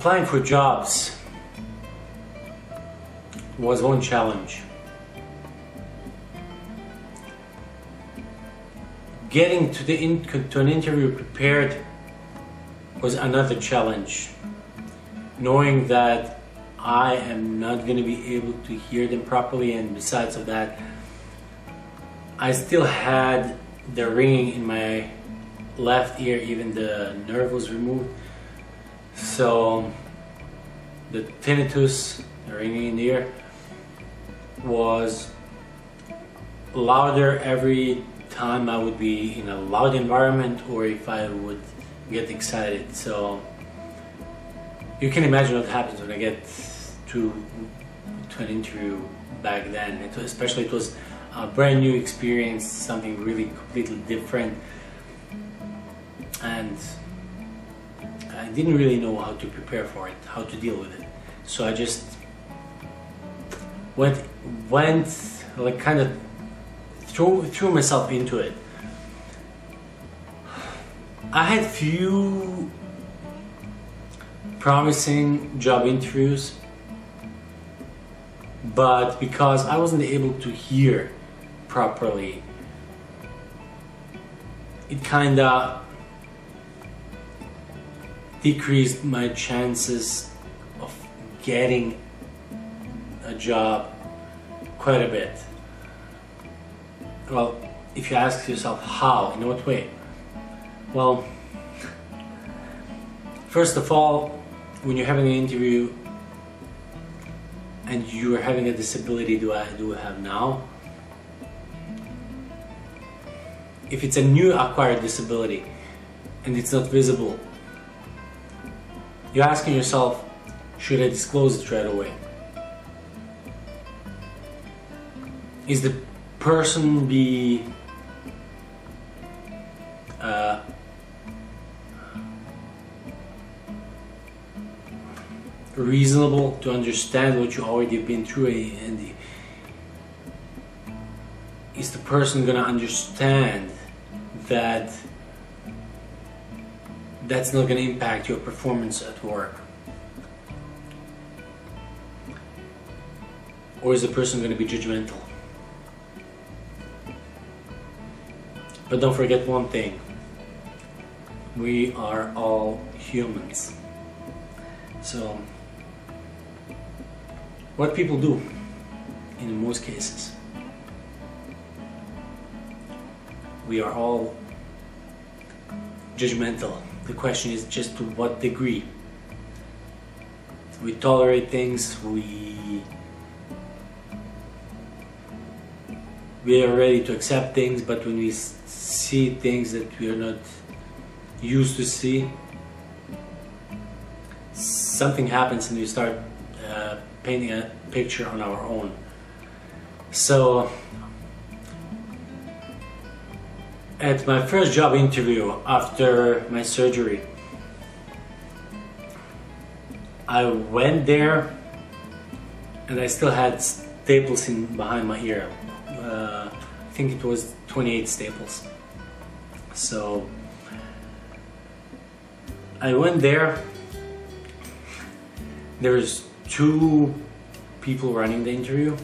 Applying for jobs was one challenge. Getting to an interview prepared was another challenge. Knowing that I am not going to be able to hear them properly, and besides of that, I still had the ringing in my left ear, even the nerve was removed. So the tinnitus, the ringing in the ear, was louder every time I would be in a loud environment or if I would get excited. So you can imagine what happens when I get to an interview back then. Especially it was a brand new experience, something really completely different, and I didn't really know how to prepare for it, how to deal with it. So I just went like kind of threw myself into it. I had few promising job interviews, but because I wasn't able to hear properly, it kinda decreased my chances of getting a job quite a bit. Well, if you ask yourself how, in what way? Well, first of all, when you're having an interview and you're having a disability do I have now, if it's a new acquired disability and it's not visible, you're asking yourself, should I disclose it right away? Is the person be reasonable to understand what you already been through, and is the person gonna understand that that's not gonna impact your performance at work? Or is the person gonna be judgmental? But don't forget one thing, we are all humans. So what people do in most cases, we are all judgmental. The question is just to what degree. We tolerate things, we are ready to accept things, but when we see things that we are not used to see, something happens and we start painting a picture on our own. So at my first job interview after my surgery, I went there and I still had staples behind my ear. I think it was 28 staples. So I went there. There's two people running the interview.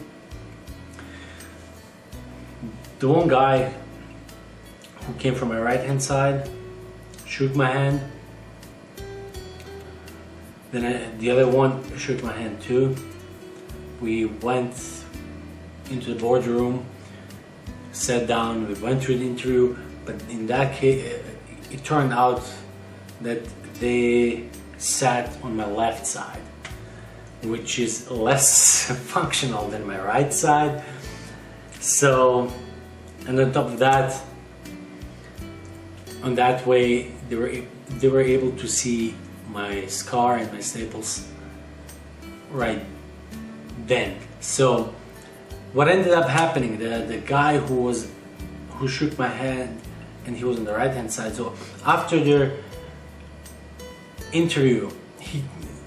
The one guy who came from my right hand side shook my hand. Then the other one shook my hand too. We went into the boardroom, sat down, we went through the interview, but in that case it turned out that they sat on my left side, which is less functional than my right side. So, and on top of that, on that way they were able to see my scar and my staples right then. So what ended up happening, the guy who shook my hand, and he was on the right hand side, so after their interview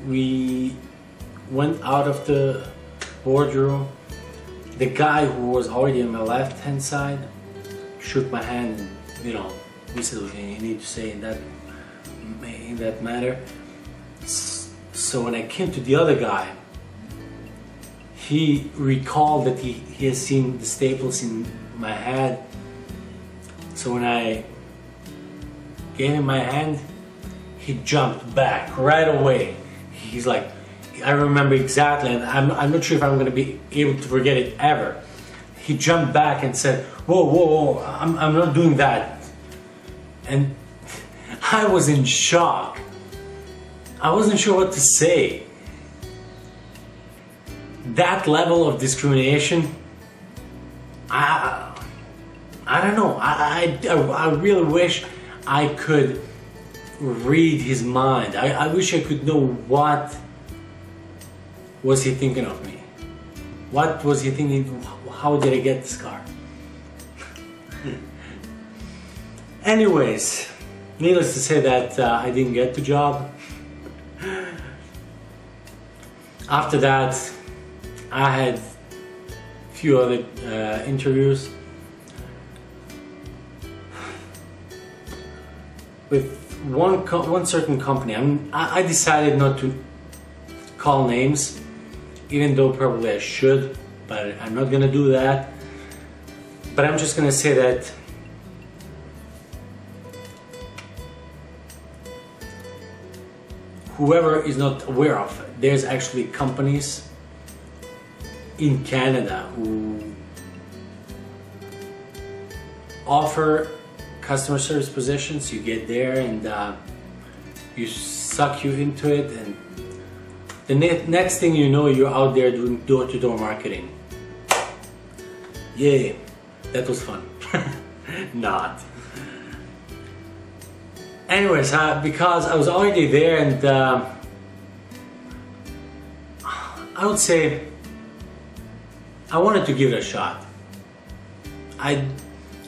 we went out of the boardroom. The guy who was already on my left hand side shook my hand, and we said what you need to say in that matter. So when I came to the other guy, he recalled that he has seen the staples in my head. So when I gave him my hand, he jumped back right away. He's like, I remember exactly, and I'm not sure if I'm going to be able to forget it ever. He jumped back and said, whoa, whoa, whoa, I'm not doing that. And I was in shock. I wasn't sure what to say. That level of discrimination, I don't know. I really wish I could read his mind. I wish I could know what was he thinking of me. What was he thinking? How did I get this car? Anyways, needless to say that I didn't get the job. After that, I had a few other interviews with one certain company. I decided not to call names, even though probably I should, but I'm not gonna do that. But I'm just gonna say that whoever is not aware of it, there's actually companies in Canada who offer customer service positions. You get there and you suck you into it, and the next thing you know, you're out there doing door-to-door marketing. Yay, that was fun. Not. Anyways, because I was already there, and I would say I wanted to give it a shot. I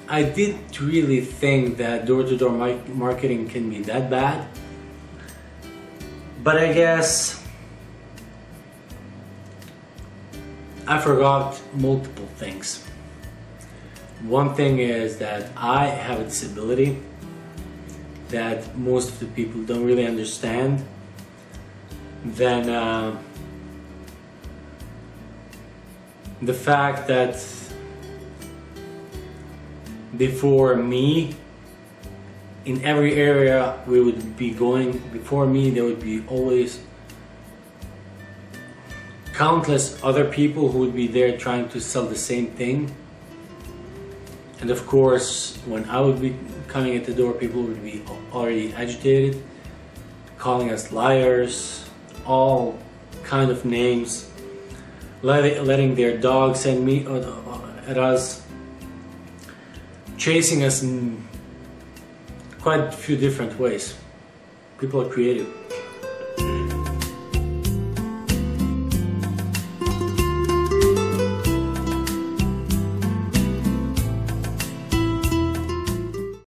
didn't really think that door-to-door marketing can be that bad, but I guess I forgot multiple things. One thing is that I have a disability that most of the people don't really understand. Then the fact that before me, in every area we would be going, before me there would be always countless other people who would be there trying to sell the same thing. And of course, when I would be coming at the door, people would be already agitated, calling us liars, all kind of names, letting their dogs at us, chasing us in quite a few different ways. People are creative.